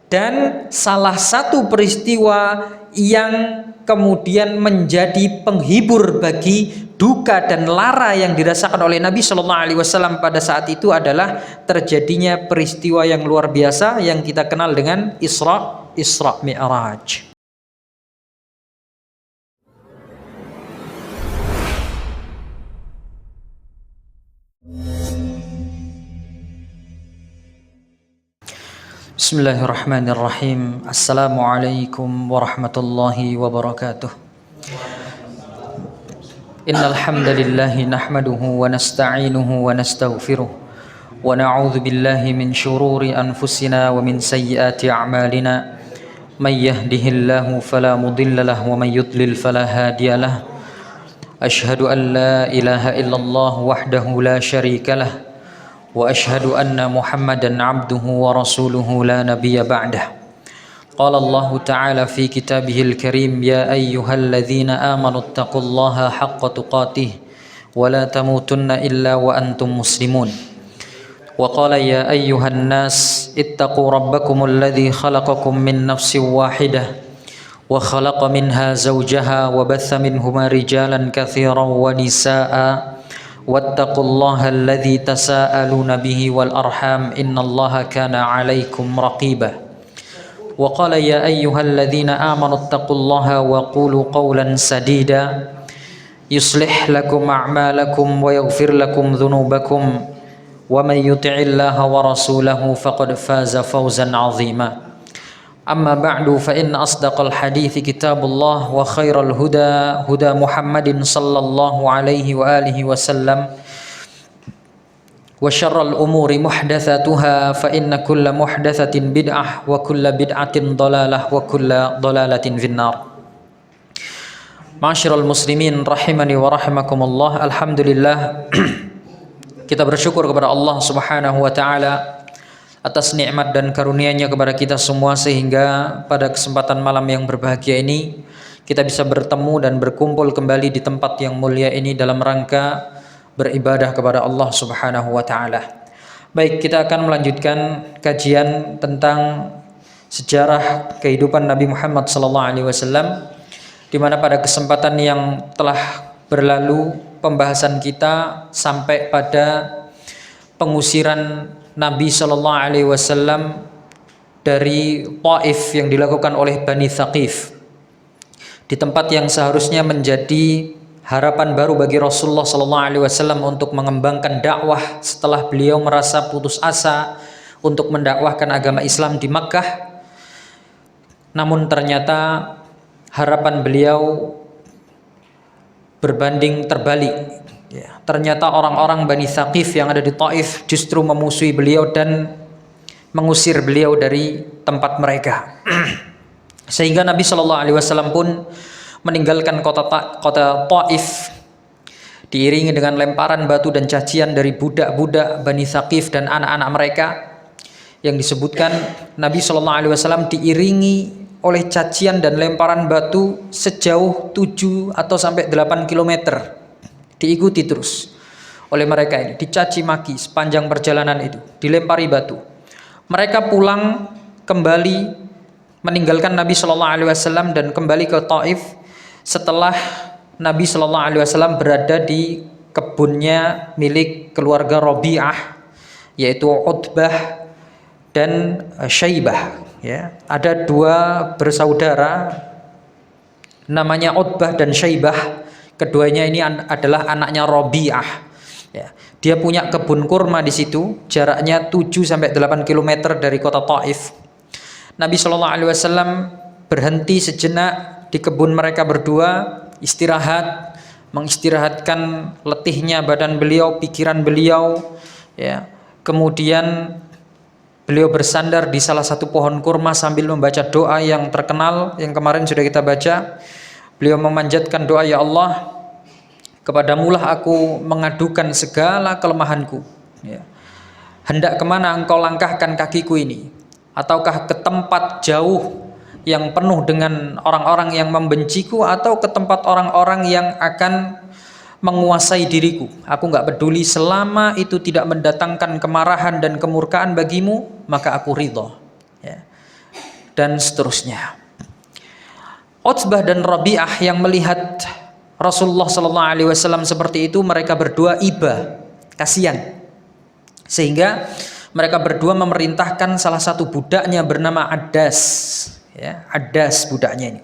Dan salah satu peristiwa yang kemudian menjadi penghibur bagi duka dan lara yang dirasakan oleh Nabi Shallallahu Alaihi Wasallam pada saat itu adalah terjadinya peristiwa yang luar biasa yang kita kenal dengan Isra Mi'raj. Bismillahirrahmanirrahim. Assalamualaikum warahmatullahi wabarakatuh. Innal hamdalillahi nahmaduhu wa nasta'inuhu wa nastaghfiruh wa na'udzu billahi min shururi anfusina wa min sayyiati a'malina. May yahdihillahu fala mudilla lahu wa may yudlil fala hadiya lahu. Asyhadu an la ilaha illallah wahdahu la syarika lahu wa asyhadu anna Muhammadan abduhu wa rasuluhu la nabiyya ba'dah. Qala Allah ta'ala fi kitabihil karim ya ayyuhalladzina amanu taqullaha haqqa tuqatih wa la tamutunna illa wa antum muslimun. Wa qala ya ayyuhan nas ittaqu rabbakumul ladzi khalaqakum min nafsin wahidah wa khalaqa minha zawjaha wa batha minhuma rijalan katsiran wa nisaa'a wattaqullaha alladzi tasaaluna bihi wal arham innallaha kana 'alaikum raqiba. Wa qala ya ayyuhalladzina amanu taqullaha wa qulu qawlan sadida yuslih lakum a'malakum wa yaghfir lakum dhunubakum wa may yuti'illaha wa rasulahu faqad faza fawzan 'azima. Amma ba'du fa inna asdaqal hadithi kitabullah wa khairal huda huda Muhammadin sallallahu alaihi wa alihi wasallam wa syarral umuri muhdatsatuha fa inna kulla muhdatsatin bid'ah wa kulla bid'atin dhalalah wa kulla dhalalatin finnar. Ma'asyiral muslimin rahimani wa rahimakumullah. Alhamdulillah kita bersyukur kepada Allah Subhanahu wa taala atas nikmat dan karunia-Nya kepada kita semua sehingga pada kesempatan malam yang berbahagia ini kita bisa bertemu dan berkumpul kembali di tempat yang mulia ini dalam rangka beribadah kepada Allah Subhanahu wa taala. Baik, kita akan melanjutkan kajian tentang sejarah kehidupan Nabi Muhammad sallallahu alaihi wasallam, di mana pada kesempatan yang telah berlalu pembahasan kita sampai pada pengusiran Nabi Shallallahu Alaihi Wasallam dari Taif yang dilakukan oleh Bani Thaqif, di tempat yang seharusnya menjadi harapan baru bagi Rasulullah Shallallahu Alaihi Wasallam untuk mengembangkan dakwah setelah beliau merasa putus asa untuk mendakwahkan agama Islam di Makkah. Namun ternyata harapan beliau berbanding terbalik. Ya, ternyata orang-orang Bani Thaqif yang ada di Taif justru memusuhi beliau dan mengusir beliau dari tempat mereka. Sehingga Nabi Shallallahu Alaihi Wasallam pun meninggalkan kota Taif diiringi dengan lemparan batu dan cacian dari budak-budak Bani Thaqif dan anak-anak mereka. Yang disebutkan Nabi Shallallahu Alaihi Wasallam diiringi oleh cacian dan lemparan batu sejauh 7 atau sampai 8 kilometer. Diikuti terus oleh mereka ini, dicaci maki sepanjang perjalanan itu, dilempari batu. Mereka pulang kembali meninggalkan Nabi Shallallahu Alaihi Wasallam dan kembali ke Taif setelah Nabi Shallallahu Alaihi Wasallam berada di kebunnya milik keluarga Rabi'ah, yaitu Utbah dan Syaibah. Ya, ada dua bersaudara namanya Utbah dan Syaibah. Keduanya ini adalah anaknya Rabi'ah. Ya, dia punya kebun kurma di situ, jaraknya 7 sampai 8 km dari kota Taif. Nabi Shallallahu Alaihi Wasallam berhenti sejenak di kebun mereka berdua, istirahat, mengistirahatkan letihnya badan beliau, pikiran beliau. Ya, kemudian beliau bersandar di salah satu pohon kurma sambil membaca doa yang terkenal yang kemarin sudah kita baca. Beliau memanjatkan doa, ya Allah, kepadamulah aku mengadukan segala kelemahanku. Ya. Hendak kemana engkau langkahkan kakiku ini? Ataukah ke tempat jauh yang penuh dengan orang-orang yang membenciku, atau ke tempat orang-orang yang akan menguasai diriku? Aku nggak peduli selama itu tidak mendatangkan kemarahan dan kemurkaan bagimu, maka aku ridho. Ya. dan seterusnya. Utbah dan Rabi'ah yang melihat Rasulullah sallallahu alaihi wasallam seperti itu, mereka berdua iba, kasihan. Sehingga mereka berdua memerintahkan salah satu budaknya bernama Addas, ya, Addas budaknya ini.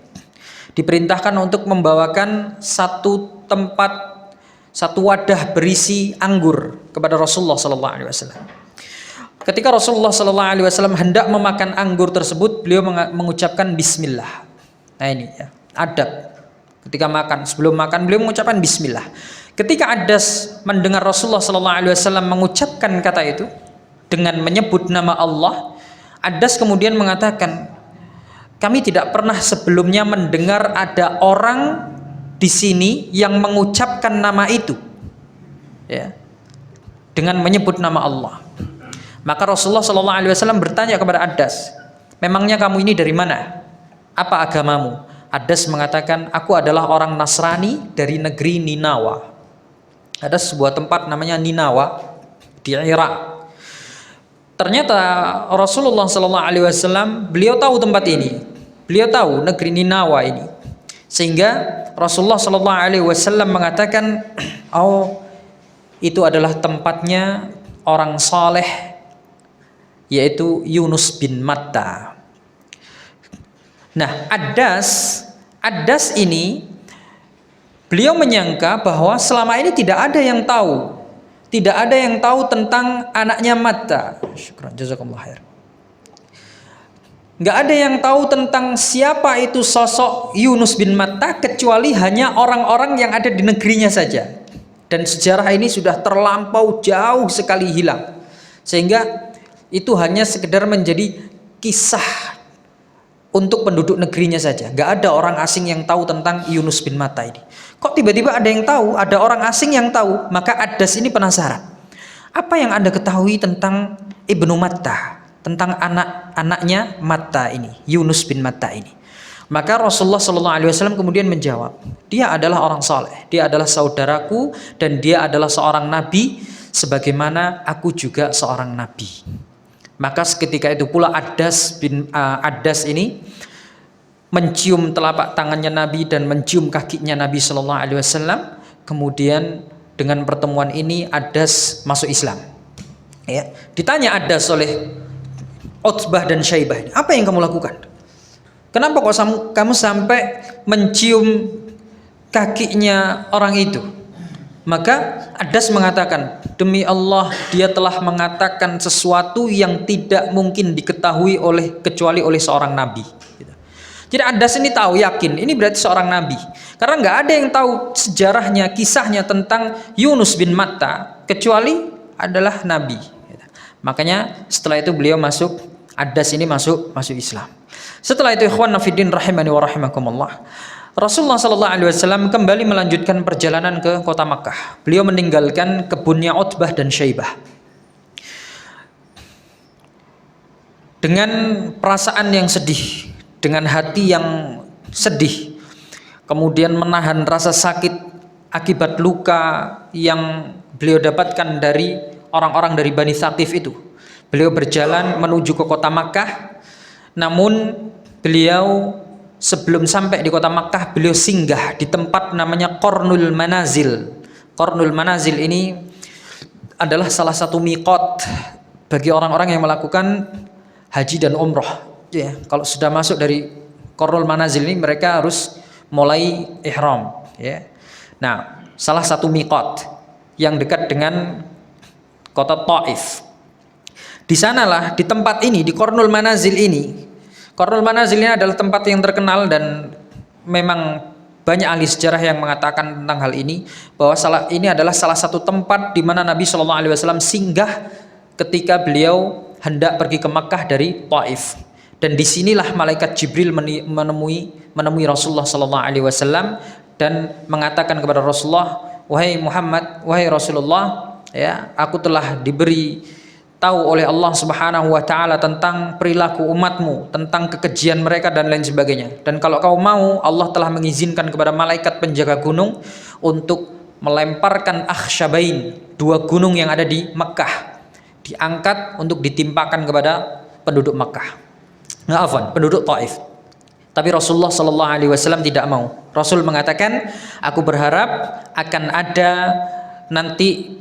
Diperintahkan untuk membawakan satu tempat, satu wadah berisi anggur kepada Rasulullah sallallahu alaihi wasallam. Ketika Rasulullah sallallahu alaihi wasallam hendak memakan anggur tersebut, beliau mengucapkan bismillah. Nah ini ya, adab. Ketika makan, sebelum makan beliau mengucapkan bismillah. Ketika Addas mendengar Rasulullah sallallahu alaihi wasallam mengucapkan kata itu dengan menyebut nama Allah, Addas kemudian mengatakan, kami tidak pernah sebelumnya mendengar ada orang di sini yang mengucapkan nama itu, ya, dengan menyebut nama Allah. Maka Rasulullah sallallahu alaihi wasallam bertanya kepada Addas, memangnya kamu ini dari mana? Apa agamamu? Addas mengatakan, aku adalah orang Nasrani dari negeri Ninawa. Ada sebuah tempat namanya Ninawa di Irak. Ternyata Rasulullah sallallahu alaihi wasallam beliau tahu tempat ini. Beliau tahu negeri Ninawa ini. Sehingga Rasulullah sallallahu alaihi wasallam mengatakan, "Oh, itu adalah tempatnya orang saleh, yaitu Yunus bin Matta." Nah, Addas ini beliau menyangka bahwa selama ini tidak ada yang tahu. Tidak ada yang tahu tentang anaknya Matta. Syukran, jazakumullah khair. Nggak ada yang tahu tentang siapa itu sosok Yunus bin Matta kecuali hanya orang-orang yang ada di negerinya saja. Dan sejarah ini sudah terlampau jauh sekali hilang. Sehingga itu hanya sekedar menjadi kisah untuk penduduk negerinya saja. Nggak ada orang asing yang tahu tentang Yunus bin Matta ini. Kok tiba-tiba ada yang tahu, ada orang asing yang tahu? Maka Addas ini penasaran. Apa yang Anda ketahui tentang Ibnu Matta? Tentang anak-anaknya Matta ini, Yunus bin Matta ini. Maka Rasulullah sallallahu alaihi wasallam kemudian menjawab, dia adalah orang saleh, dia adalah saudaraku dan dia adalah seorang nabi sebagaimana aku juga seorang nabi. Maka seketika itu pula Addas ini mencium telapak tangannya Nabi dan mencium kakinya Nabi sallallahu alaihi wasallam. Kemudian dengan pertemuan ini Addas masuk Islam. Ya, ditanya Addas oleh Utbah dan Syaibah, apa yang kamu lakukan? Kenapa kok kamu sampai mencium kakinya orang itu? Maka Addas mengatakan, demi Allah, dia telah mengatakan sesuatu yang tidak mungkin diketahui kecuali oleh seorang nabi. Jadi Addas ini tahu, yakin ini berarti seorang nabi, karena nggak ada yang tahu sejarahnya, kisahnya tentang Yunus bin Matta kecuali adalah nabi. Makanya setelah itu beliau Addas ini masuk Islam. Setelah itu ikhwan fillah rahimani wa rahimakumullah, Rasulullah sallallahu alaihi wasallam kembali melanjutkan perjalanan ke kota Makkah. Beliau meninggalkan kebunnya Utbah dan Syaibah. Dengan perasaan yang sedih, dengan hati yang sedih, kemudian menahan rasa sakit akibat luka yang beliau dapatkan dari orang-orang dari Bani Thaqif itu. Beliau berjalan menuju ke kota Makkah. Namun beliau sebelum sampai di kota Makkah, beliau singgah di tempat namanya Qarnul Manazil. Qarnul Manazil ini adalah salah satu miqat bagi orang-orang yang melakukan haji dan umroh. Ya, kalau sudah masuk dari Qarnul Manazil ini mereka harus mulai ihram. Ya. Nah, salah satu miqat yang dekat dengan kota Taif. Di sanalah, di tempat ini, di Qarnul Manazil ini. Qarnul Manazil ini adalah tempat yang terkenal dan memang banyak ahli sejarah yang mengatakan tentang hal ini, bahwa ini adalah salah satu tempat di mana Nabi Shallallahu Alaihi Wasallam singgah ketika beliau hendak pergi ke Makkah dari Taif. Dan disinilah malaikat Jibril menemui Rasulullah Shallallahu Alaihi Wasallam dan mengatakan kepada Rasulullah, wahai Muhammad, wahai Rasulullah, ya, aku telah diberi tahu oleh Allah Subhanahu wa taala tentang perilaku umatmu, tentang kekejian mereka dan lain sebagainya. Dan kalau kau mau, Allah telah mengizinkan kepada malaikat penjaga gunung untuk melemparkan akhsyabain, dua gunung yang ada di Mekah, diangkat untuk ditimpakan kepada penduduk Mekah. Afwan, penduduk Taif. Tapi Rasulullah Shallallahu Alaihi Wasallam tidak mau. Rasul mengatakan, aku berharap akan ada nanti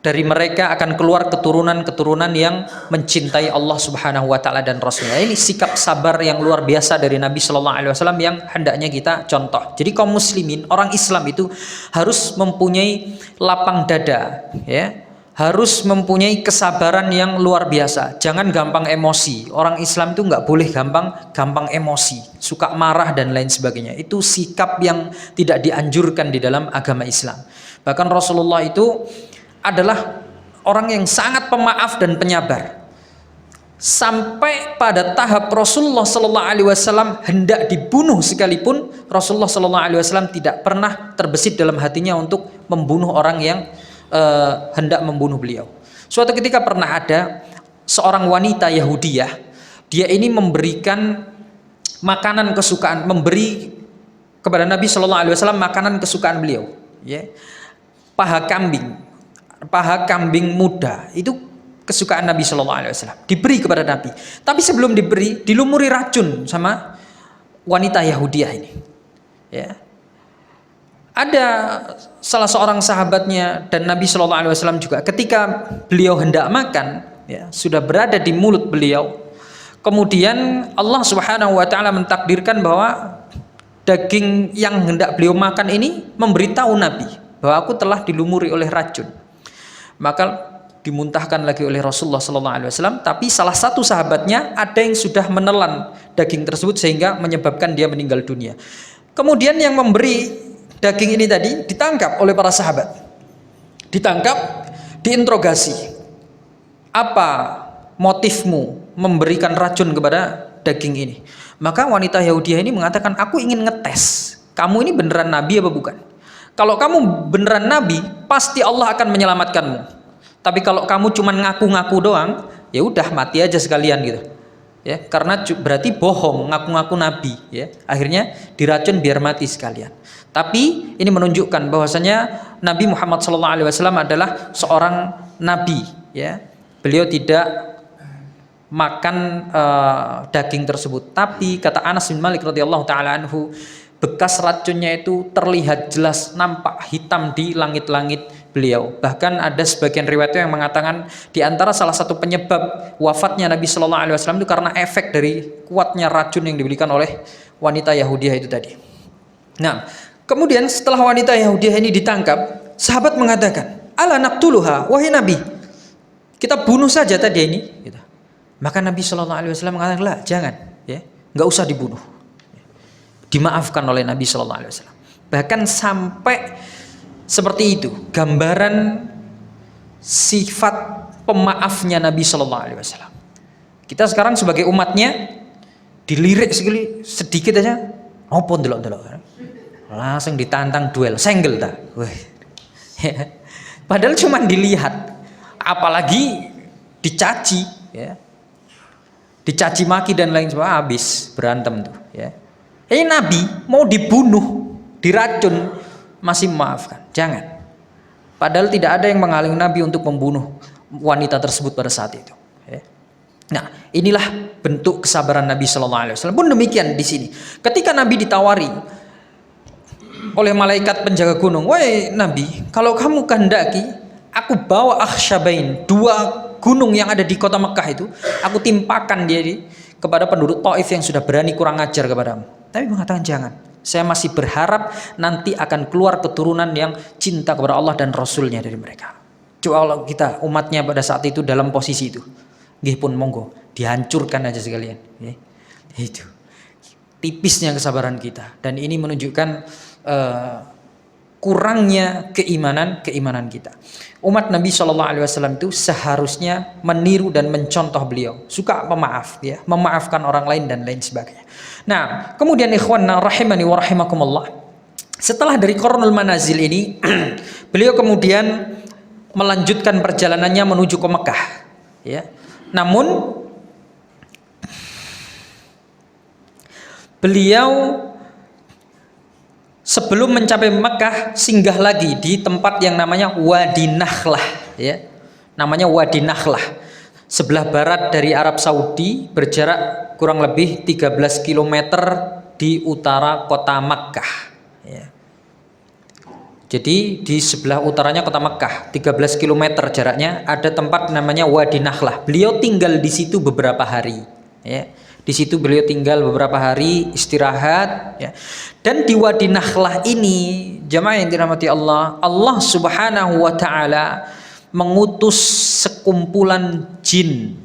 dari mereka akan keluar keturunan-keturunan yang mencintai Allah Subhanahu wa taala dan Rasulnya. Ini sikap sabar yang luar biasa dari Nabi Shallallahu alaihi wasallam yang hendaknya kita contoh. Jadi kaum muslimin, orang Islam itu harus mempunyai lapang dada, ya. Harus mempunyai kesabaran yang luar biasa. Jangan gampang emosi. Orang Islam itu nggak boleh gampang emosi, suka marah dan lain sebagainya. Itu sikap yang tidak dianjurkan di dalam agama Islam. Bahkan Rasulullah itu adalah orang yang sangat pemaaf dan penyabar. Sampai pada tahap Rasulullah Sallallahu Alaihi Wasallam hendak dibunuh sekalipun, Rasulullah Sallallahu Alaihi Wasallam tidak pernah terbesit dalam hatinya untuk membunuh orang yang hendak membunuh beliau. Suatu ketika pernah ada seorang wanita Yahudiyah, dia ini memberikan makanan kesukaan, memberi kepada Nabi Sallallahu Alaihi Wasallam makanan kesukaan beliau, ya, paha kambing muda, itu kesukaan Nabi Shallallahu Alaihi Wasallam, diberi kepada Nabi. Tapi sebelum diberi, dilumuri racun sama wanita Yahudiyah ini. Ya. Ada salah seorang sahabatnya dan Nabi Shallallahu Alaihi Wasallam juga, ketika beliau hendak makan, ya, sudah berada di mulut beliau. Kemudian Allah Subhanahu Wa Taala mentakdirkan bahwa daging yang hendak beliau makan ini memberitahu Nabi bahwa aku telah dilumuri oleh racun. Maka dimuntahkan lagi oleh Rasulullah SAW. Tapi salah satu sahabatnya ada yang sudah menelan daging tersebut sehingga menyebabkan dia meninggal dunia. Kemudian yang memberi daging ini tadi ditangkap oleh para sahabat, ditangkap, diinterogasi. Apa motifmu memberikan racun kepada daging ini? Maka wanita Yahudiyah ini mengatakan, aku ingin ngetes kamu ini beneran nabi apa bukan. Kalau kamu beneran nabi, pasti Allah akan menyelamatkanmu. Tapi kalau kamu cuma ngaku-ngaku doang, ya udah mati aja sekalian gitu. Ya, karena berarti bohong, ngaku-ngaku nabi, ya. Akhirnya diracun biar mati sekalian. Tapi ini menunjukkan bahwasanya Nabi Muhammad SAW adalah seorang nabi, ya. Beliau tidak makan daging tersebut. Tapi kata Anas bin Malik radhiyallahu taala anhu, bekas racunnya itu terlihat jelas, nampak hitam di langit-langit beliau. Bahkan ada sebagian riwayat yang mengatakan di antara salah satu penyebab wafatnya Nabi Shallallahu Alaihi Wasallam itu karena efek dari kuatnya racun yang diberikan oleh wanita Yahudiyah itu tadi. Nah, kemudian setelah wanita Yahudiyah ini ditangkap, sahabat mengatakan, "Ala naqtuluha, wahai Nabi, kita bunuh saja tadi ini." Gitu. Maka Nabi Shallallahu Alaihi Wasallam mengatakan, "Lah, jangan, ya, nggak usah dibunuh." Dimaafkan oleh Nabi Shallallahu Alaihi Wasallam. Bahkan sampai seperti itu gambaran sifat pemaafnya Nabi Shallallahu Alaihi Wasallam. Kita sekarang sebagai umatnya dilirik sekali sedikit aja, apa ndelok-ndelok, langsung ditantang duel, senggel tak? Padahal cuma dilihat, apalagi dicaci, ya, dicaci maki dan lain sebagainya, habis berantem tuh, ya. Ini Nabi mau dibunuh, diracun, masih memaafkan. Jangan. Padahal tidak ada yang menghalangi Nabi untuk membunuh wanita tersebut pada saat itu. Nah, inilah bentuk kesabaran Nabi Shallallahu Alaihi Wasallam. Pun demikian di sini. Ketika Nabi ditawari oleh malaikat penjaga gunung, wahai Nabi, kalau kamu kehendaki, aku bawa akhsyabain, 2 gunung yang ada di kota Mekah itu, aku timpakan dia kepada penduduk Taif yang sudah berani kurang ajar kepadamu. Tapi mengatakan jangan. Saya masih berharap nanti akan keluar keturunan yang cinta kepada Allah dan Rasulnya dari mereka. Coba kalau kita umatnya pada saat itu dalam posisi itu, nggih pun monggo dihancurkan aja sekalian. Itu tipisnya kesabaran kita. Dan ini menunjukkan kurangnya keimanan kita. Umat Nabi Shallallahu Alaihi Wasallam itu seharusnya meniru dan mencontoh beliau, suka pemaaf, ya, memaafkan orang lain dan lain sebagainya. Nah, kemudian ikhwanna rahimani wa rahimakumullah, setelah dari Qarnul Manazil ini beliau kemudian melanjutkan perjalanannya menuju ke Mekah, ya. Namun beliau sebelum mencapai Mekah singgah lagi di tempat yang namanya Wadi Nakhlah, ya. Namanya Wadi Nakhlah. sebelah barat dari Arab Saudi, berjarak kurang lebih 13 km di utara kota Makkah. Ya. Jadi di sebelah utaranya kota Makkah, 13 km jaraknya, ada tempat namanya Wadi Nakhlah. Beliau tinggal di situ beberapa hari. Ya. Di situ beliau tinggal beberapa hari istirahat. Ya. Dan di Wadi Nakhlah ini, jamaah yang dirahmati Allah, Allah Subhanahu wa Ta'ala mengutus sekumpulan jin,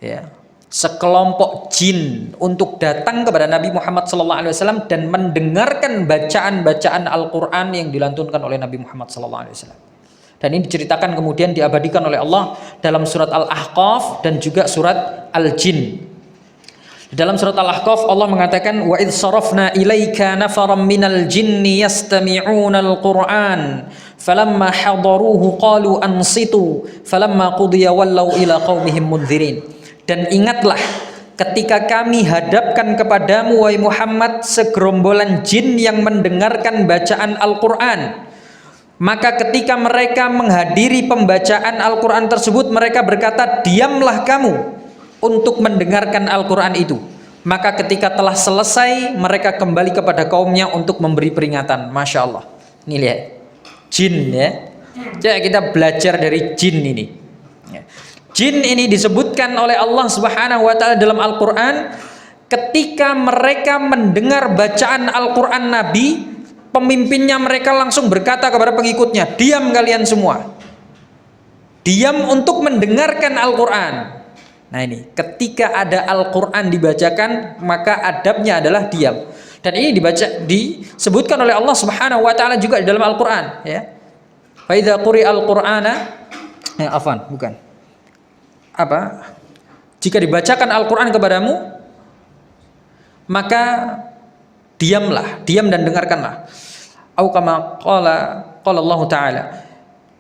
ya, sekelompok jin untuk datang kepada Nabi Muhammad SAW dan mendengarkan bacaan-bacaan Al-Quran yang dilantunkan oleh Nabi Muhammad SAW. Dan ini diceritakan kemudian diabadikan oleh Allah dalam surat Al-Ahqaf dan juga surat Al-Jin. Dalam surat Al-Ahqaf Allah mengatakan, wa idh sarafna ilaika nafaram minal jinni yastami'una al-Qur'an falamma hadaruhu qalu ansitu falamma qudiya wallaw ila qaumihim mundzirin. Dan ingatlah ketika kami hadapkan kepadamu wahai Muhammad segerombolan jin yang mendengarkan bacaan Al-Qur'an, maka ketika mereka menghadiri pembacaan Al-Qur'an tersebut mereka berkata, diamlah kamu untuk mendengarkan Al-Quran itu. Maka ketika telah selesai mereka kembali kepada kaumnya untuk memberi peringatan. Masya Allah. Ini lihat, jin ya. Jadi kita belajar dari jin ini. Jin ini disebutkan oleh Allah Subhanahu wa Ta'ala dalam Al-Quran. Ketika mereka mendengar bacaan Al-Quran Nabi, pemimpinnya mereka langsung berkata kepada pengikutnya, diam kalian semua, diam untuk mendengarkan Al-Quran. Nah ini, ketika ada Al-Quran dibacakan, maka adabnya adalah diam. Dan ini disebutkan oleh Allah Subhanahu wa Ta'ala juga di dalam Al-Quran, ya. Fa idza quri'al Qur'ana, jika dibacakan Al-Quran kepadamu, maka diamlah, diam dan dengarkanlah. Au kama qala Allah Ta'ala.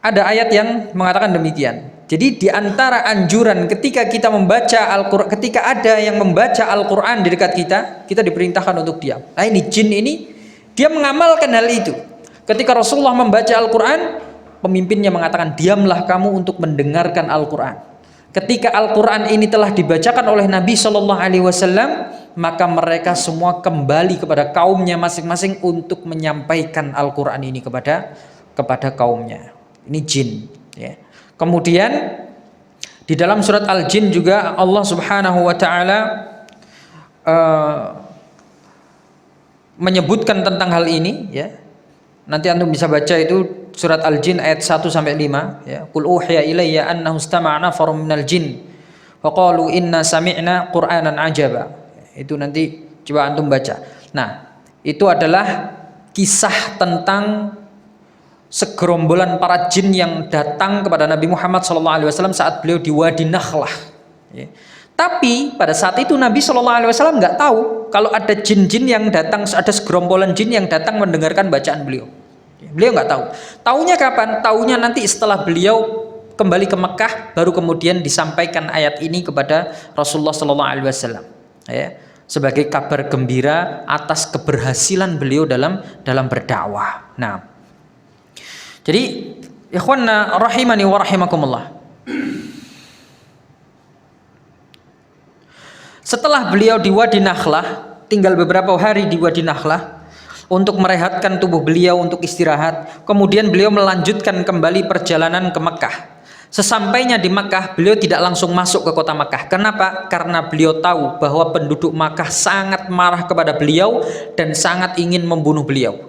Ada ayat yang mengatakan demikian. Jadi di antara anjuran ketika kita membaca Al-Quran, ketika ada yang membaca Al-Quran di dekat kita, kita diperintahkan untuk diam. Nah ini jin ini, dia mengamalkan hal itu. Ketika Rasulullah membaca Al-Quran, pemimpinnya mengatakan, diamlah kamu untuk mendengarkan Al-Quran. Ketika Al-Quran ini telah dibacakan oleh Nabi SAW, maka mereka semua kembali kepada kaumnya masing-masing untuk menyampaikan Al-Quran ini kepada kaumnya. Ini jin, ya. Kemudian di dalam surat Al-Jin juga Allah Subhanahu wa Ta'ala menyebutkan tentang hal ini, ya. Nanti antum bisa baca itu surat Al-Jin ayat 1 sampai 5, ya. Qul uhiya ilayya annahu istama'a nafarun minal jin wa qalu inna sami'na qur'anan ajaba. Itu nanti coba antum baca. Nah, itu adalah kisah tentang segerombolan para jin yang datang kepada Nabi Muhammad SAW saat beliau di Wadi Nakhlah. Ya. Tapi pada saat itu Nabi SAW nggak tahu kalau ada jin-jin yang datang, ada segerombolan jin yang datang mendengarkan bacaan beliau. Ya. Beliau nggak tahu. Taunya kapan? Taunya nanti setelah beliau kembali ke Mekah, baru kemudian disampaikan ayat ini kepada Rasulullah SAW. Ya. Sebagai kabar gembira atas keberhasilan beliau dalam berdakwah. Nah. Jadi, ikhwanna rahimani wa rahimakumullah. Setelah beliau di Wadi Nakhlah, tinggal beberapa hari di Wadi Nakhlah untuk merehatkan tubuh beliau untuk istirahat. Kemudian beliau melanjutkan kembali perjalanan ke Mekah. Sesampainya di Mekah, beliau tidak langsung masuk ke kota Mekah. Kenapa? Karena beliau tahu bahwa penduduk Mekah sangat marah kepada beliau dan sangat ingin membunuh beliau.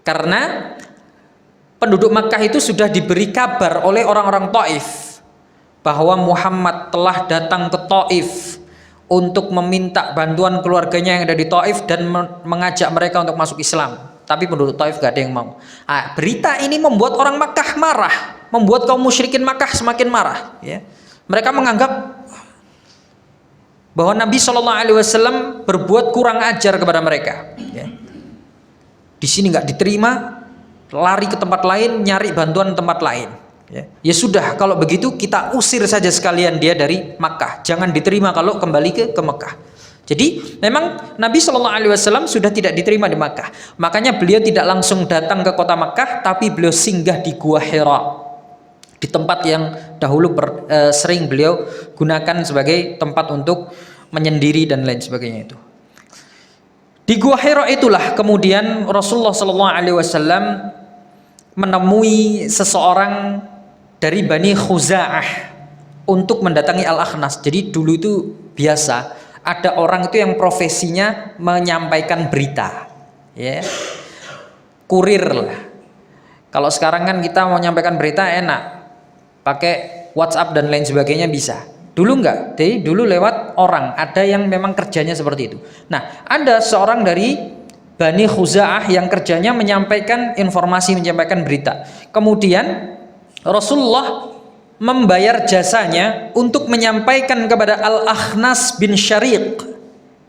Karena penduduk Makkah itu sudah diberi kabar oleh orang-orang Taif bahwa Muhammad telah datang ke Taif untuk meminta bantuan keluarganya yang ada di Taif dan mengajak mereka untuk masuk Islam. Tapi penduduk Taif gak ada yang mau. Nah, berita ini membuat orang Makkah marah, membuat kaum musyrikin Makkah semakin marah. Ya. Mereka menganggap bahwa Nabi SAW berbuat kurang ajar kepada mereka. Ya. Di sini nggak diterima, lari ke tempat lain, nyari bantuan tempat lain. Ya sudah, kalau begitu kita usir saja sekalian dia dari Makkah. Jangan diterima kalau kembali ke Makkah. Jadi memang Nabi SAW sudah tidak diterima di Makkah. Makanya beliau tidak langsung datang ke kota Makkah, tapi beliau singgah di Gua Hira, di tempat yang dahulu sering beliau gunakan sebagai tempat untuk menyendiri dan lain sebagainya itu. Di Gua Hira itulah kemudian Rasulullah SAW menemui seseorang dari Bani Khuza'ah untuk mendatangi Al-Akhnas. Jadi dulu itu biasa ada orang itu yang profesinya menyampaikan berita, ya, kurir lah. Kalau sekarang kan kita mau menyampaikan berita enak, pakai WhatsApp dan lain sebagainya bisa. Dulu enggak, jadi dulu lewat orang, ada yang memang kerjanya seperti itu. Nah, ada seorang dari Bani Khuza'ah yang kerjanya menyampaikan informasi, menyampaikan berita. Kemudian Rasulullah membayar jasanya untuk menyampaikan kepada Al-Akhnas bin Syariq.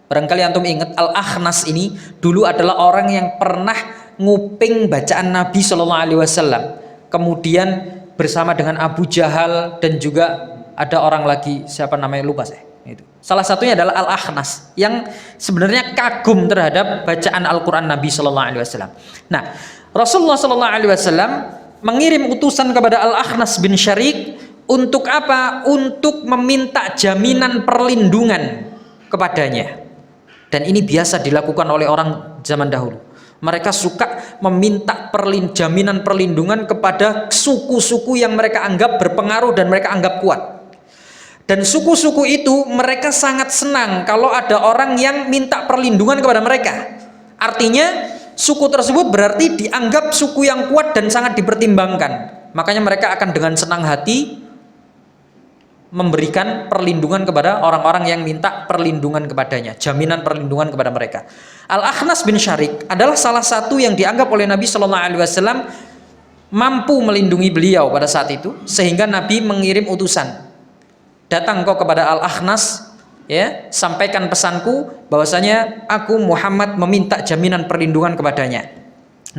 Barangkali antum ingat, Al-Akhnas ini dulu adalah orang yang pernah nguping bacaan Nabi SAW. Kemudian bersama dengan Abu Jahal dan juga ada orang lagi, siapa namanya lupa saya. Itu. Salah satunya adalah Al-Akhnas yang sebenarnya kagum terhadap bacaan Al-Quran Nabi SAW. Nah, Rasulullah SAW mengirim utusan kepada Al-Akhnas bin Syariq untuk apa? Untuk meminta jaminan perlindungan kepadanya. Dan ini biasa dilakukan oleh orang zaman dahulu. Mereka suka meminta jaminan perlindungan kepada suku-suku yang mereka anggap berpengaruh dan mereka anggap kuat. Dan suku-suku itu mereka sangat senang kalau ada orang yang minta perlindungan kepada mereka. Artinya suku tersebut berarti dianggap suku yang kuat dan sangat dipertimbangkan. Makanya mereka akan dengan senang hati memberikan perlindungan kepada orang-orang yang minta perlindungan kepadanya, jaminan perlindungan kepada mereka. Al-Akhnas bin Syariq adalah salah satu yang dianggap oleh Nabi SAW mampu melindungi beliau pada saat itu, sehingga Nabi mengirim utusan, datang kau kepada Al-Akhnas, ya, sampaikan pesanku bahwasanya aku Muhammad meminta jaminan perlindungan kepadanya.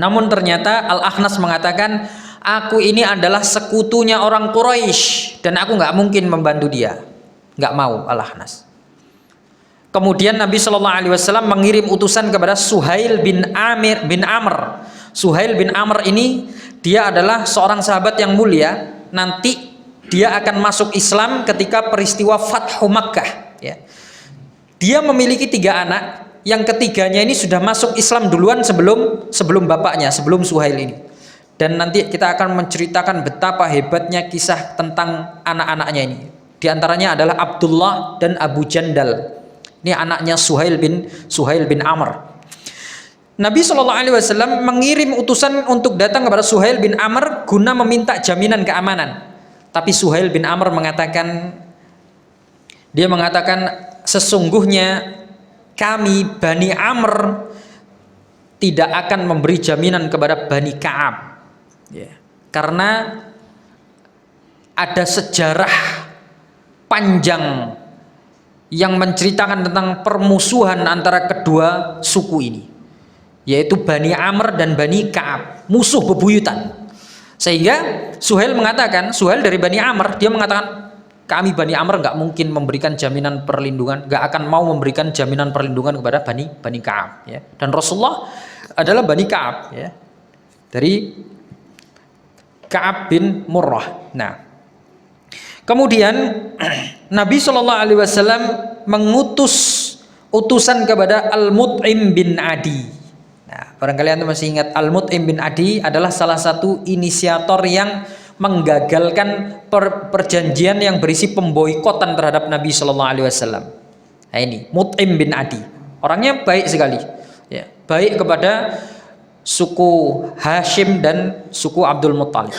Namun ternyata Al-Akhnas mengatakan, aku ini adalah sekutunya orang Quraisy dan aku nggak mungkin membantu dia, nggak mau Al-Akhnas. Kemudian Nabi SAW mengirim utusan kepada Suhail bin Amr. Suhail bin Amr ini dia adalah seorang sahabat yang mulia. Nanti dia akan masuk Islam ketika peristiwa Fathu Makkah, ya. Dia memiliki 3 anak, yang ketiganya ini sudah masuk Islam duluan sebelum bapaknya, sebelum Suhail ini. Dan nanti kita akan menceritakan betapa hebatnya kisah tentang anak-anaknya ini. Di antaranya adalah Abdullah dan Abu Jandal. Ini anaknya Suhail bin Amr. Nabi SAW mengirim utusan untuk datang kepada Suhail bin Amr guna meminta jaminan keamanan. Tapi Suhail bin Amr mengatakan, sesungguhnya kami Bani Amr tidak akan memberi jaminan kepada Bani Ka'ab, ya. Karena ada sejarah panjang yang menceritakan tentang permusuhan antara kedua suku ini, yaitu Bani Amr dan Bani Ka'ab, musuh bebuyutan. Sehingga Suhail dari Bani Amr, dia mengatakan, kami Bani Amr nggak mungkin memberikan jaminan perlindungan, nggak akan mau memberikan jaminan perlindungan kepada Bani Ka'ab, ya. Dan Rasulullah adalah Bani Ka'ab, ya, dari Ka'ab bin Murrah. Nah, kemudian Nabi SAW mengutus utusan kepada Al-Mut'im bin Adi. Nah, barangkali anda masih ingat, Al-Mut'im bin Adi adalah salah satu inisiator yang menggagalkan perjanjian yang berisi pemboikotan terhadap Nabi SAW. Nah, ini Mut'im bin Adi, orangnya baik sekali, ya, baik kepada suku Hashim dan suku Abdul Muttalib.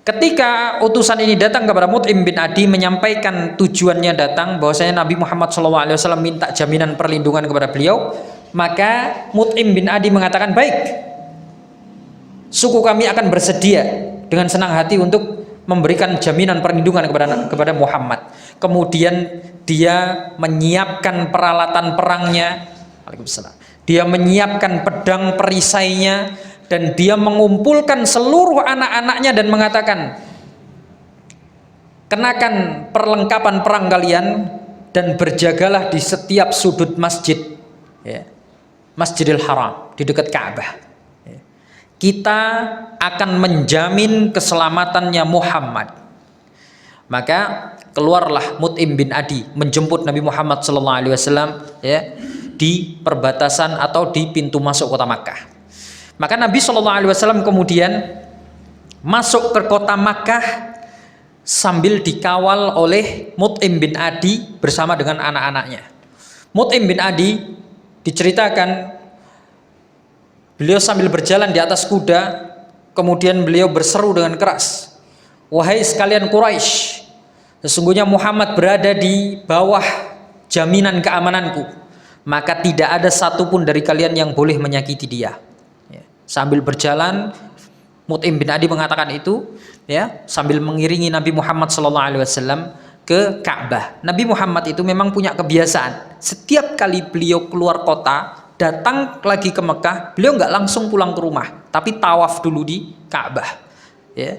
Ketika utusan ini datang kepada Mut'im bin Adi menyampaikan tujuannya datang, bahwasanya Nabi Muhammad SAW minta jaminan perlindungan kepada beliau, maka Mut'im bin Adi mengatakan, baik, suku kami akan bersedia dengan senang hati untuk memberikan jaminan perlindungan kepada Muhammad. Kemudian dia menyiapkan peralatan perangnya, dia menyiapkan pedang perisainya, dan dia mengumpulkan seluruh anak-anaknya dan mengatakan, kenakan perlengkapan perang kalian dan berjagalah di setiap sudut masjid, ya, Masjidil Haram, di dekat Ka'bah. Kita akan menjamin keselamatannya Muhammad. Maka keluarlah Mut'im bin Adi menjemput Nabi Muhammad SAW ya, di perbatasan atau di pintu masuk kota Makkah. Maka Nabi SAW kemudian masuk ke kota Makkah sambil dikawal oleh Mut'im bin Adi bersama dengan anak-anaknya. Mut'im bin Adi diceritakan beliau sambil berjalan di atas kuda, kemudian beliau berseru dengan keras, "Wahai sekalian Quraisy, sesungguhnya Muhammad berada di bawah jaminan keamananku, maka tidak ada satupun dari kalian yang boleh menyakiti dia." Ya. Sambil berjalan, Mut'im bin Adi mengatakan itu, ya, sambil mengiringi Nabi Muhammad SAW ke Ka'bah. Nabi Muhammad itu memang punya kebiasaan, setiap kali beliau keluar kota, datang lagi ke Mekah, beliau nggak langsung pulang ke rumah, tapi tawaf dulu di Ka'bah. Ya.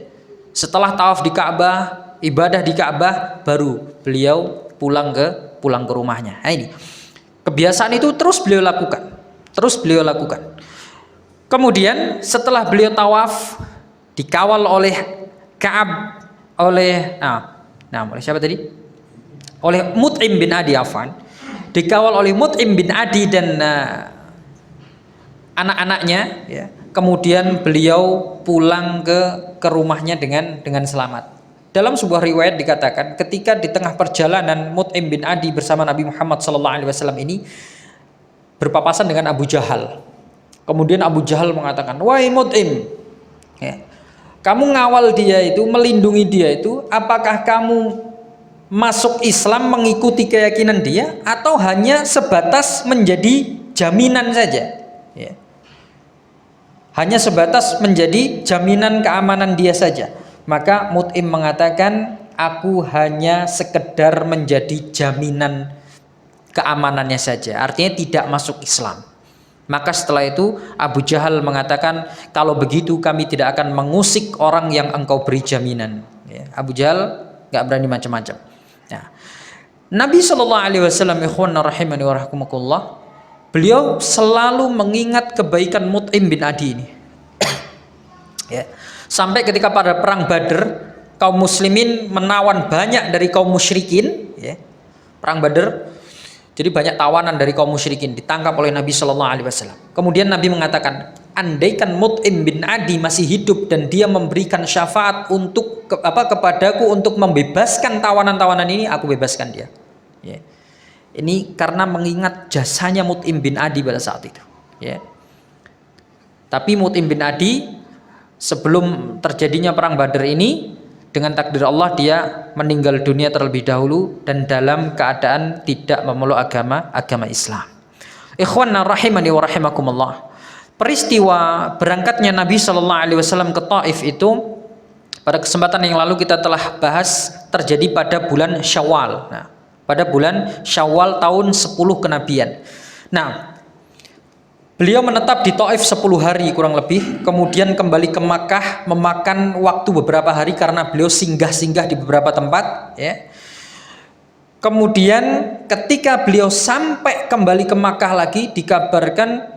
Setelah tawaf di Ka'bah, ibadah di Ka'bah, baru beliau pulang ke rumahnya. Nah, ini kebiasaan itu terus beliau lakukan. Kemudian setelah beliau tawaf, dikawal oleh oleh siapa tadi? Oleh Mut'im bin Adi, dikawal oleh Mut'im bin Adi dan anak-anaknya, ya. Kemudian beliau pulang ke rumahnya dengan selamat. Dalam sebuah riwayat dikatakan ketika di tengah perjalanan Mut'im bin Adi bersama Nabi Muhammad SAW ini berpapasan dengan Abu Jahal. Kemudian Abu Jahal mengatakan, "Wahai Mut'im, ya, kamu ngawal dia itu, melindungi dia itu, apakah kamu masuk Islam mengikuti keyakinan dia atau hanya sebatas menjadi jaminan saja?" Ya. Hanya sebatas menjadi jaminan keamanan dia saja. Maka Mut'im mengatakan, "Aku hanya sekedar menjadi jaminan keamanannya saja." Artinya tidak masuk Islam. Maka setelah itu Abu Jahal mengatakan, "Kalau begitu kami tidak akan mengusik orang yang engkau beri jaminan." Ya, Abu Jahal nggak berani macam-macam. Nah, Nabi SAW, ikhwan rahimani wa rahimakumullah, beliau selalu mengingat kebaikan Mut'im bin Adi ini. Ya, sampai ketika pada perang Badr, kaum muslimin menawan banyak dari kaum musyrikin. Ya, perang Badr. Jadi banyak tawanan dari kaum musyrikin ditangkap oleh Nabi Shallallahu Alaihi Wasallam. Kemudian Nabi mengatakan, andaikan Mut'im bin Adi masih hidup dan dia memberikan syafaat untuk kepadaku untuk membebaskan tawanan-tawanan ini, aku bebaskan dia. Ya. Ini karena mengingat jasanya Mut'im bin Adi pada saat itu. Ya. Tapi Mut'im bin Adi sebelum terjadinya perang Badar ini, dengan takdir Allah dia meninggal dunia terlebih dahulu dan dalam keadaan tidak memeluk agama Islam. Ikhwanna rahimani wa rahimakumullah. Peristiwa berangkatnya Nabi Shallallahu Alaihi Wasallam ke Taif itu pada kesempatan yang lalu kita telah bahas, terjadi pada bulan Syawal. Nah, pada bulan Syawal tahun 10 kenabian. Nah, beliau menetap di Taif 10 hari kurang lebih, kemudian kembali ke Makkah memakan waktu beberapa hari karena beliau singgah-singgah di beberapa tempat, ya. Kemudian ketika beliau sampai kembali ke Makkah lagi, dikabarkan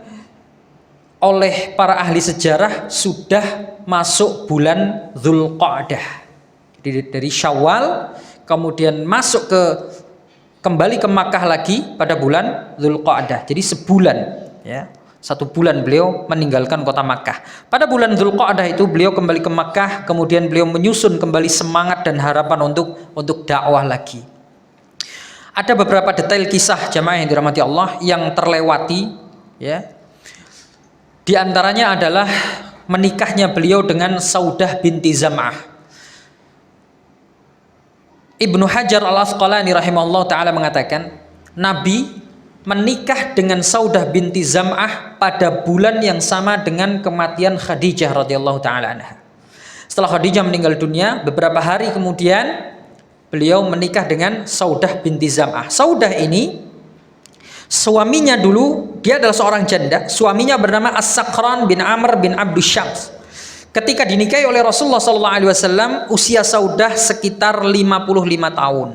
oleh para ahli sejarah sudah masuk bulan Dzulqa'dah. Jadi dari Syawal kemudian masuk kembali ke Makkah lagi pada bulan Dzulqa'dah. Jadi sebulan, ya. 1 bulan beliau meninggalkan kota Makkah. Pada bulan Dzulqa'dah itu beliau kembali ke Makkah, kemudian beliau menyusun kembali semangat dan harapan untuk dakwah lagi. Ada beberapa detail kisah jamaah yang dirahmati Allah yang terlewati, ya. Di antaranya adalah menikahnya beliau dengan Saudah binti Zam'ah. Ibnu Hajar al-Asqalani rahimahullah ta'ala mengatakan, Nabi menikah dengan Saudah binti Zam'ah pada bulan yang sama dengan kematian Khadijah radhiyallahu ta'ala anha. Setelah Khadijah meninggal dunia, beberapa hari kemudian beliau menikah dengan Saudah binti Zam'ah. Saudah ini suaminya dulu, dia adalah seorang janda. Suaminya bernama As-Sakran bin Amr bin Abdus Syams. Ketika dinikahi oleh Rasulullah SAW, usia Saudah sekitar 55 tahun.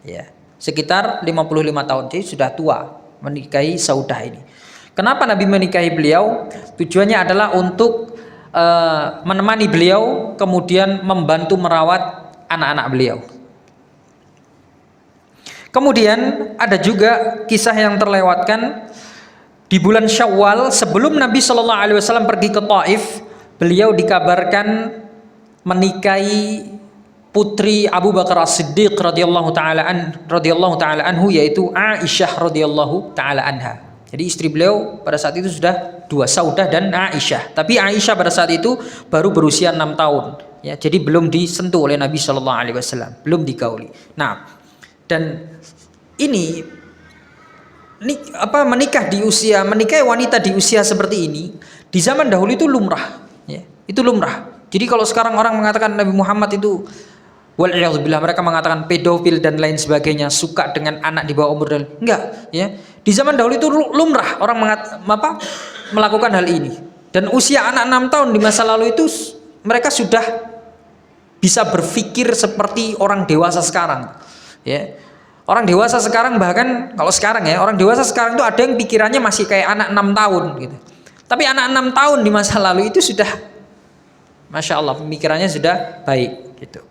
Ya, sekitar 55 tahun, jadi sudah tua menikahi Saudah ini. Kenapa Nabi menikahi beliau? Tujuannya adalah untuk menemani beliau, kemudian membantu merawat anak-anak beliau. Kemudian ada juga kisah yang terlewatkan di bulan Syawal sebelum Nabi Shallallahu Alaihi Wasallam pergi ke Taif, beliau dikabarkan menikahi putri Abu Bakar As-Siddiq radhiyallahu taala anhu, yaitu Aisyah radhiyallahu taala anha. Jadi istri beliau pada saat itu sudah dua, Saudah dan Aisyah. Tapi Aisyah pada saat itu baru berusia 6 tahun. Ya, jadi belum disentuh oleh Nabi Shallallahu Alaihi Wasallam, belum digauli. Nah, dan ini menikahi wanita di usia seperti ini di zaman dahulu itu lumrah, ya, itu lumrah. Jadi kalau sekarang orang mengatakan Nabi Muhammad itu wal'iyadzubillah, mereka mengatakan pedofil dan lain sebagainya, suka dengan anak di bawah umur, dan enggak, ya. Di zaman dahulu itu lumrah orang melakukan hal ini. Dan usia anak 6 tahun di masa lalu itu mereka sudah bisa berpikir seperti orang dewasa sekarang, ya. Orang dewasa sekarang, bahkan kalau sekarang, ya, orang dewasa sekarang itu ada yang pikirannya masih kayak anak 6 tahun gitu. Tapi anak 6 tahun di masa lalu itu sudah Masya Allah, pemikirannya sudah baik gitu.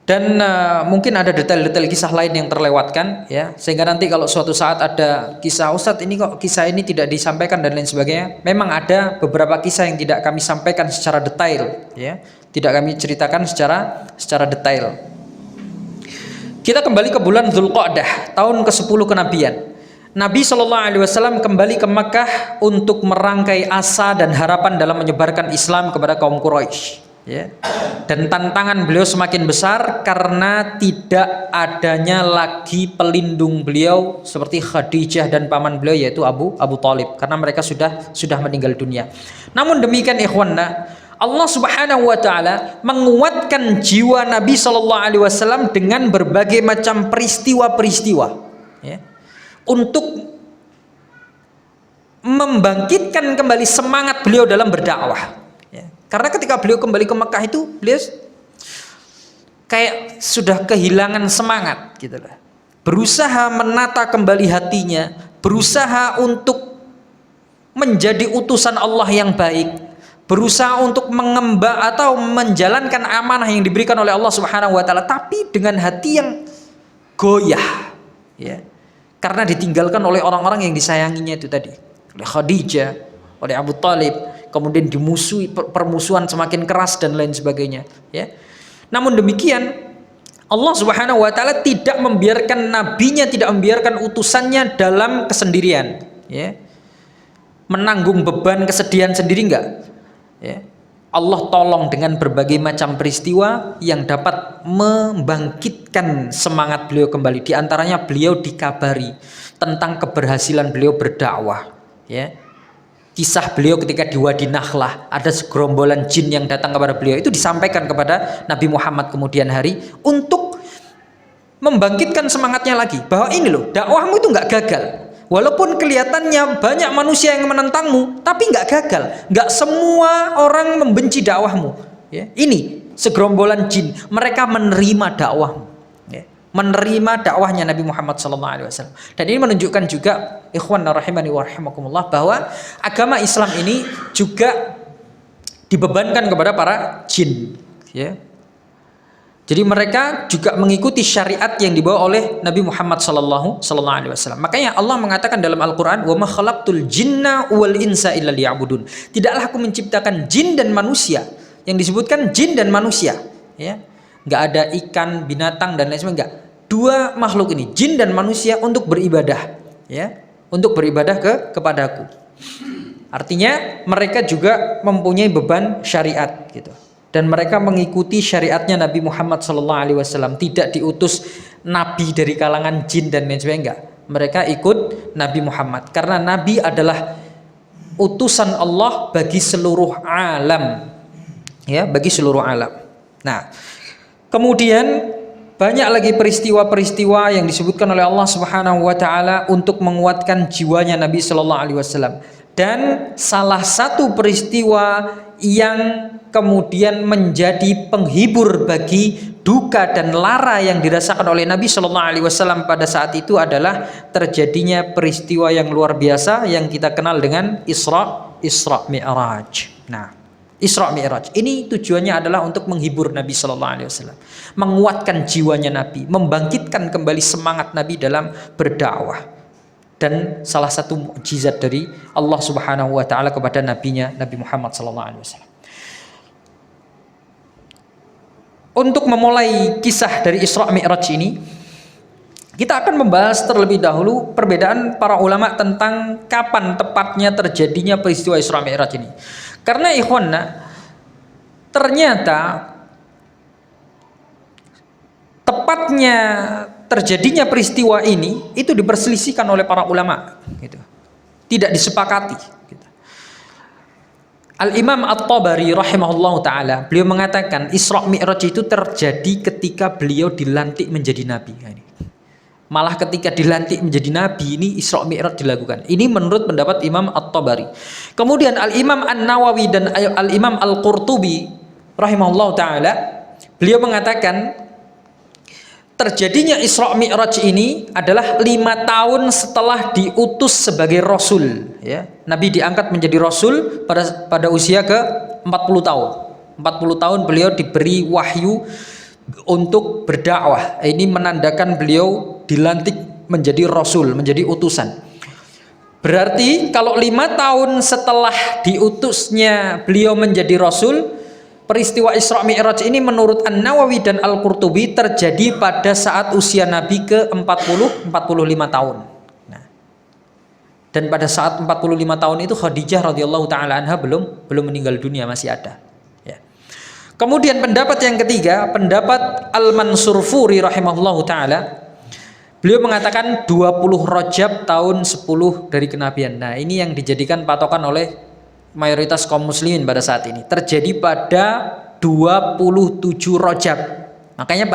Dan mungkin ada detail-detail kisah lain yang terlewatkan, ya, sehingga nanti kalau suatu saat ada kisah, Ustadz ini kok kisah ini tidak disampaikan dan lain sebagainya, memang ada beberapa kisah yang tidak kami sampaikan secara detail, ya, tidak kami ceritakan secara detail. Kita kembali ke bulan Dzulqa'dah, tahun ke-10 kenabian. Nabi SAW kembali ke Makkah untuk merangkai asa dan harapan dalam menyebarkan Islam kepada kaum Quraisy, ya. Dan tantangan beliau semakin besar karena tidak adanya lagi pelindung beliau seperti Khadijah dan paman beliau yaitu Abu Thalib, karena mereka sudah meninggal dunia. Namun demikian ikhwanna, Allah Subhanahu wa taala menguatkan jiwa Nabi Shallallahu alaihi wasallam dengan berbagai macam peristiwa-peristiwa, ya, untuk membangkitkan kembali semangat beliau dalam berdakwah, ya. Karena ketika beliau kembali ke Mekah itu beliau kayak sudah kehilangan semangat gitu lah. Berusaha menata kembali hatinya, berusaha untuk menjadi utusan Allah yang baik, berusaha untuk mengemban atau menjalankan amanah yang diberikan oleh Allah Subhanahu wa taala, tapi dengan hati yang goyah, ya. Karena ditinggalkan oleh orang-orang yang disayanginya itu tadi, oleh Khadijah, oleh Abu Thalib, kemudian dimusuhi, permusuhan semakin keras dan lain sebagainya, ya. Namun demikian Allah Subhanahu wa taala tidak membiarkan nabinya, tidak membiarkan utusannya dalam kesendirian, ya. Menanggung beban kesedihan sendiri enggak, ya. Allah tolong dengan berbagai macam peristiwa yang dapat membangkitkan semangat beliau kembali. Di antaranya beliau dikabari tentang keberhasilan beliau berdakwah, ya. Kisah beliau ketika di Wadi Nakhlah, ada segerombolan jin yang datang kepada beliau, itu disampaikan kepada Nabi Muhammad kemudian hari untuk membangkitkan semangatnya lagi, bahwa ini loh, dakwahmu itu nggak gagal. Walaupun kelihatannya banyak manusia yang menentangmu, tapi nggak gagal. Nggak semua orang membenci dakwahmu, ya. Ini segerombolan jin, mereka menerima dakwahmu, ya. Menerima dakwahnya Nabi Muhammad SAW. Dan ini menunjukkan juga, ikhwan rahimani wa rahimakumullah, bahwa agama Islam ini juga dibebankan kepada para jin, ya. Jadi mereka juga mengikuti syariat yang dibawa oleh Nabi Muhammad sallallahu alaihi wasallam. Makanya Allah mengatakan dalam Al-Qur'an, "Wa ma khalaqtul jinna wal insa illa liya'budun." Tidaklah aku menciptakan jin dan manusia. Yang disebutkan jin dan manusia, ya. Enggak ada ikan, binatang dan lain sebagainya. Enggak. Dua makhluk ini, jin dan manusia, untuk beribadah, ya. Untuk beribadah kepadaku. Artinya mereka juga mempunyai beban syariat gitu. Dan mereka mengikuti syariatnya Nabi Muhammad SAW. Tidak diutus nabi dari kalangan jin dan lain sebagainya, enggak. Mereka ikut Nabi Muhammad karena Nabi adalah utusan Allah bagi seluruh alam, ya, bagi seluruh alam. Nah, kemudian banyak lagi peristiwa-peristiwa yang disebutkan oleh Allah Subhanahu wa taala untuk menguatkan jiwanya Nabi sallallahu alaihi wasallam. Dan salah satu peristiwa yang kemudian menjadi penghibur bagi duka dan lara yang dirasakan oleh Nabi Shallallahu Alaihi Wasallam pada saat itu adalah terjadinya peristiwa yang luar biasa yang kita kenal dengan Isra Mi'raj. Nah, Isra Mi'raj. Ini tujuannya adalah untuk menghibur Nabi Shallallahu Alaihi Wasallam, menguatkan jiwanya Nabi, membangkitkan kembali semangat Nabi dalam berdakwah. Dan salah satu mukjizat dari Allah Subhanahu Wa Taala kepada nabinya Nabi Muhammad Shallallahu Alaihi Wasallam. Untuk memulai kisah dari Isra Mi'raj ini, kita akan membahas terlebih dahulu perbedaan para ulama tentang kapan tepatnya terjadinya peristiwa Isra Mi'raj ini. Karena ikhwanna, ternyata tepatnya terjadinya peristiwa ini itu diperselisihkan oleh para ulama, gitu. Tidak disepakati. Gitu. Al-Imam At-Tabari rahimahullah ta'ala, beliau mengatakan Isra Mi'raj itu terjadi ketika beliau dilantik menjadi nabi. Malah ketika dilantik menjadi nabi ini Isra Mi'raj dilakukan. Ini menurut pendapat Imam At-Tabari. Kemudian Al-Imam An-Nawawi dan Al-Imam Al-Qurtubi rahimahullah ta'ala, beliau mengatakan terjadinya Isra Mi'raj ini adalah 5 tahun setelah diutus sebagai Rasul, ya. Nabi diangkat menjadi Rasul pada usia ke 40 tahun. 40 tahun beliau diberi wahyu untuk berdakwah. Ini menandakan beliau dilantik menjadi Rasul, menjadi utusan. Berarti kalau 5 tahun setelah diutusnya beliau menjadi Rasul, peristiwa Isra Mi'raj ini menurut An-Nawawi dan Al-Qurtubi terjadi pada saat usia Nabi ke 45 tahun. Nah, dan pada saat 45 tahun itu Khadijah radhiyallahu taala anha belum meninggal dunia, masih ada. Ya. Kemudian pendapat yang ketiga, pendapat Al-Mansurfuri rahimahullahu taala, beliau mengatakan 20 Rajab tahun 10 dari kenabian. Nah, ini yang dijadikan patokan oleh mayoritas kaum muslimin pada saat ini. Terjadi pada 27 Rajab. Makanya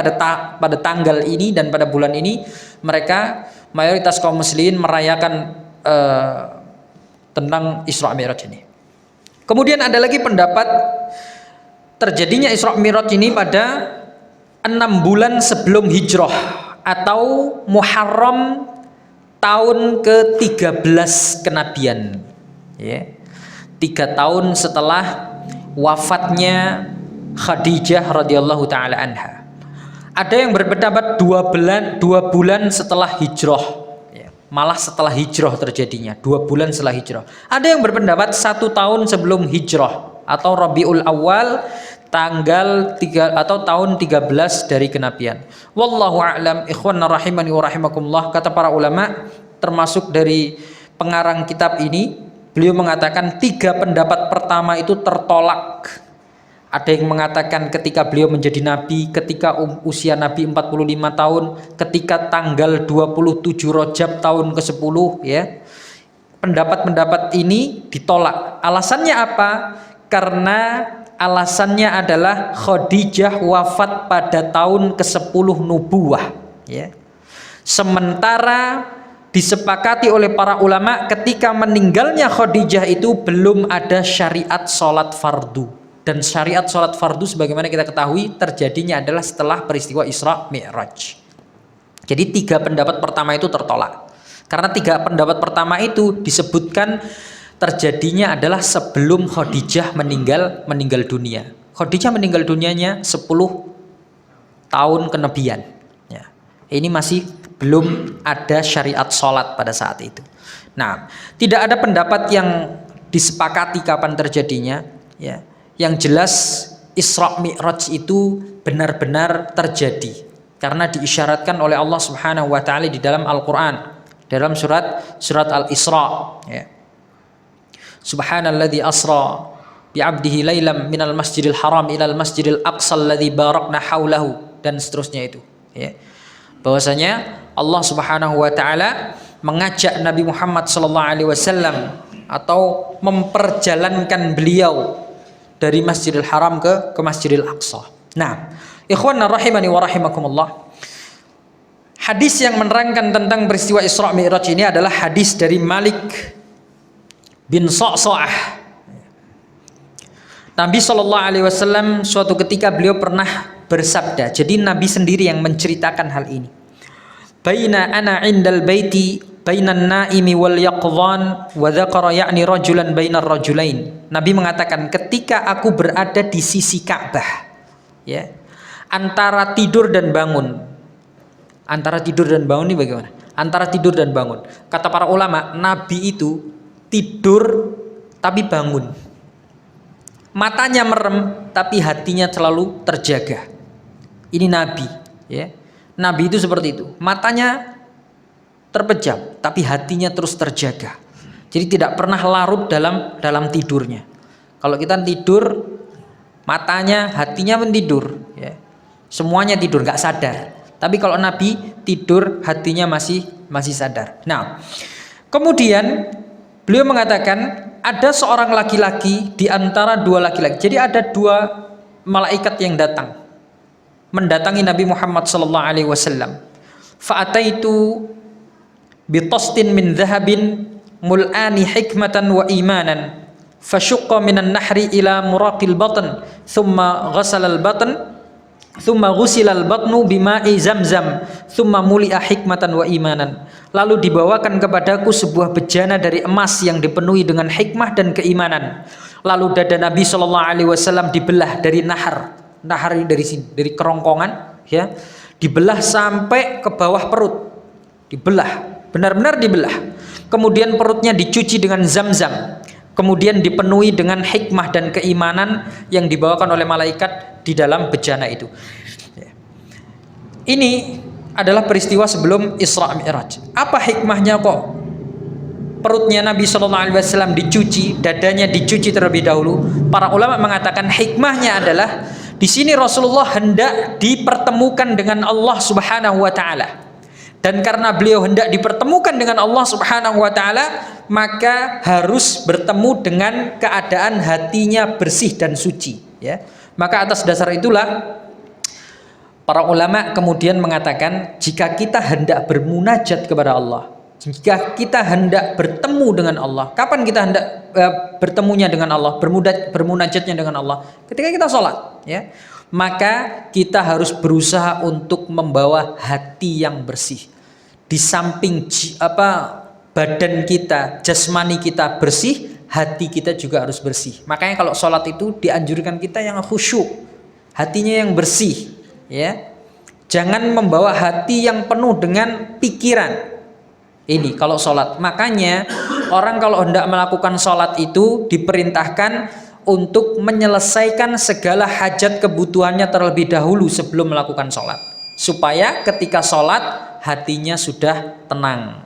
pada tanggal ini dan pada bulan ini mereka mayoritas kaum muslimin merayakan tentang Isra Mi'raj ini. Kemudian ada lagi pendapat terjadinya Isra Mi'raj ini pada 6 bulan sebelum hijrah atau Muharram tahun ke-13 kenabian, ya. 3 tahun setelah wafatnya Khadijah radhiyallahu taala anha. Ada yang berpendapat 2 bulan setelah hijrah, ya. Malah setelah hijrah terjadinya, 2 bulan setelah hijrah. Ada yang berpendapat 1 tahun sebelum hijrah atau Rabiul Awal tanggal 3 atau tahun 13 dari kenabian. Wallahu a'lam. Ikhwanna rahimani wa rahimakumullah, kata para ulama termasuk dari pengarang kitab ini, beliau mengatakan 3 pendapat pertama itu tertolak. Ada yang mengatakan ketika beliau menjadi nabi, ketika usia nabi 45 tahun, ketika tanggal 27 Rajab tahun ke-10, ya. Pendapat-pendapat ini ditolak. Alasannya apa? Karena alasannya adalah Khadijah wafat pada tahun ke-10 nubuwah, ya. Sementara disepakati oleh para ulama ketika meninggalnya Khadijah itu belum ada syariat sholat fardu. Dan syariat sholat fardu sebagaimana kita ketahui terjadinya adalah setelah peristiwa Isra Mi'raj. Jadi 3 pendapat pertama itu tertolak. Karena 3 pendapat pertama itu disebutkan terjadinya adalah sebelum Khadijah meninggal dunia. Khadijah meninggal dunianya 10 tahun kenabian, ya. Ini masih belum ada syariat sholat pada saat itu. Nah, tidak ada pendapat yang disepakati kapan terjadinya, ya. Yang jelas Isra Mi'raj itu benar-benar terjadi karena diisyaratkan oleh Allah Subhanahu wa taala di dalam Al-Qur'an, dalam surat Al-Isra, ya. Subhanalladzi asra bi'abdihi lailam minal masjidil haram ilal masjidil aqsa alladzi barakna haulahu, dan seterusnya itu, ya. Bahwasanya Allah Subhanahu wa taala mengajak Nabi Muhammad sallallahu alaihi wasallam atau memperjalankan beliau dari Masjidil Haram ke Masjidil Aqsa. Nah, ikhwanna rahimani wa rahimakumullah, hadis yang menerangkan tentang peristiwa Isra Mi'raj ini adalah hadis dari Malik bin Sa'sa'ah. Nabi Shallallahu Alaihi Wasallam suatu ketika beliau pernah bersabda. Jadi Nabi sendiri yang menceritakan hal ini. Baina ana indal baiti bainan naimi wal yaqdhan wa dzakara ya'ni rajulan bainar rajulain. Nabi mengatakan ketika aku berada di sisi Ka'bah, ya, antara tidur dan bangun. Antara tidur dan bangun ini bagaimana? Antara tidur dan bangun. Kata para ulama, Nabi itu tidur tapi bangun. Matanya merem tapi hatinya selalu terjaga. Ini Nabi, ya. Nabi itu seperti itu. Matanya terpejam tapi hatinya terus terjaga. Jadi tidak pernah larut dalam tidurnya. Kalau kita tidur, matanya, hatinya pun tidur, ya. Semuanya tidur, nggak sadar. Tapi kalau Nabi tidur, hatinya masih sadar. Nah, kemudian beliau mengatakan ada seorang laki-laki di antara dua laki-laki. Jadi ada dua malaikat yang datang mendatangi Nabi Muhammad sallallahu alaihi wasallam. Fa'ataitu bitastin min dhahabin mul'ani hikmatan wa imanan fashaqqa minan nahri ila muraqil batn thumma ghasala al batn thumma ghusila al batnu bima'i zamzam thumma muli'a hikmatan wa imanan. Lalu dibawakan kepadaku sebuah bejana dari emas yang dipenuhi dengan hikmah dan keimanan. Lalu dada Nabi sallallahu alaihi wasallam dibelah dari nahar dari sini, dari kerongkongan, ya, dibelah sampai ke bawah perut, dibelah, benar-benar dibelah. Kemudian perutnya dicuci dengan zam-zam, kemudian dipenuhi dengan hikmah dan keimanan yang dibawakan oleh malaikat di dalam bejana itu. Ini adalah peristiwa sebelum Isra Mi'raj. Apa hikmahnya kok perutnya Nabi Shallallahu Alaihi Wasallam dicuci, dadanya dicuci terlebih dahulu? Para ulama mengatakan hikmahnya adalah di sini Rasulullah hendak dipertemukan dengan Allah Subhanahu wa taala. Dan karena beliau hendak dipertemukan dengan Allah Subhanahu wa taala, maka harus bertemu dengan keadaan hatinya bersih dan suci, ya. Maka atas dasar itulah para ulama kemudian mengatakan jika kita hendak bermunajat kepada Allah, jika kita hendak bertemu dengan Allah, kapan kita hendak bertemunya dengan Allah, bermunajatnya dengan Allah? Ketika kita sholat, ya. Maka kita harus berusaha untuk membawa hati yang bersih. Di samping badan kita, jasmani kita bersih, hati kita juga harus bersih. Makanya kalau sholat itu dianjurkan kita yang khusyuk, hatinya yang bersih, ya. Jangan membawa hati yang penuh dengan pikiran. Ini kalau sholat. Makanya orang kalau hendak melakukan sholat itu diperintahkan untuk menyelesaikan segala hajat kebutuhannya terlebih dahulu sebelum melakukan sholat, supaya ketika sholat hatinya sudah tenang,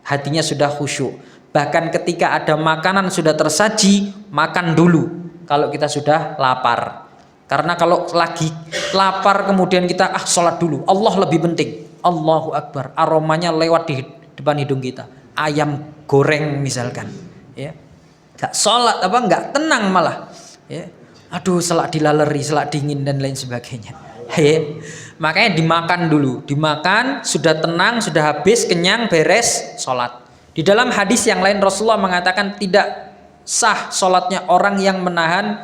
hatinya sudah khusyuk. Bahkan ketika ada makanan sudah tersaji, makan dulu kalau kita sudah lapar. Karena kalau lagi lapar kemudian kita sholat dulu, Allah lebih penting, Allahu Akbar, aromanya lewat di depan hidung kita, ayam goreng misalkan, ya, gak sholat nggak tenang malah, ya, aduh selak dilaleri, selak dingin dan lain sebagainya, ya. Makanya dimakan dulu, dimakan sudah tenang, sudah habis, kenyang, beres, sholat. Di dalam hadis yang lain Rasulullah mengatakan tidak sah sholatnya orang yang menahan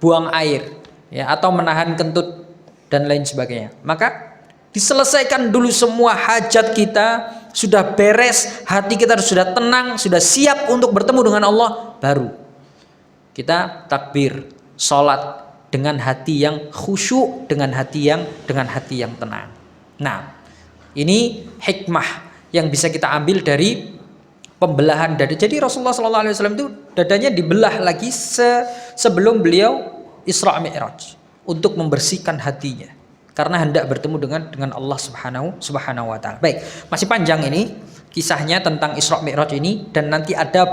buang air, ya, atau menahan kentut dan lain sebagainya. Maka diselesaikan dulu semua hajat kita, sudah beres, hati kita sudah tenang, sudah siap untuk bertemu dengan Allah, baru kita takbir, sholat dengan hati yang khusyuk, dengan hati yang tenang. Nah, ini hikmah yang bisa kita ambil dari pembelahan dada. Jadi Rasulullah SAW itu dadanya dibelah lagi sebelum beliau Isra Mi'raj untuk membersihkan hatinya, karena hendak bertemu dengan Allah Subhanahu wa taala. Baik, masih panjang ini kisahnya tentang Isra Mi'raj ini, dan nanti ada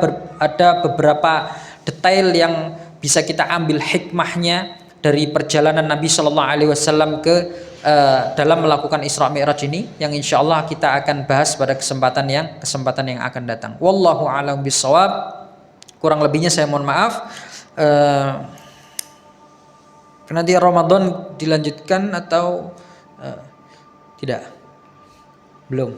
beberapa detail yang bisa kita ambil hikmahnya dari perjalanan Nabi Shallallahu alaihi wasallam dalam melakukan Isra Mi'raj ini, yang insyaallah kita akan bahas pada kesempatan yang akan datang. Wallahu a'lam bishawab. Kurang lebihnya saya mohon maaf. Nanti Ramadan dilanjutkan atau tidak? Belum.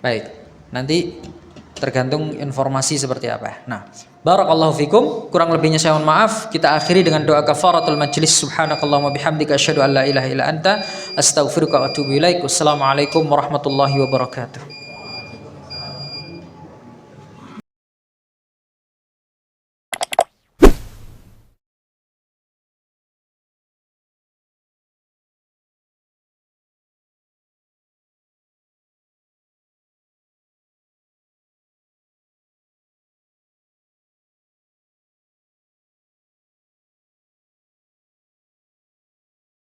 Baik. Nanti tergantung informasi seperti apa. Nah, barakallahu fikum, kurang lebihnya saya mohon maaf. Kita akhiri dengan doa kafaratul majlis. Subhanakallahumma bihamdika asyhadu an la ilaha illa anta astaghfiruka wa atubu ilaik. Wassalamualaikum warahmatullahi wabarakatuh.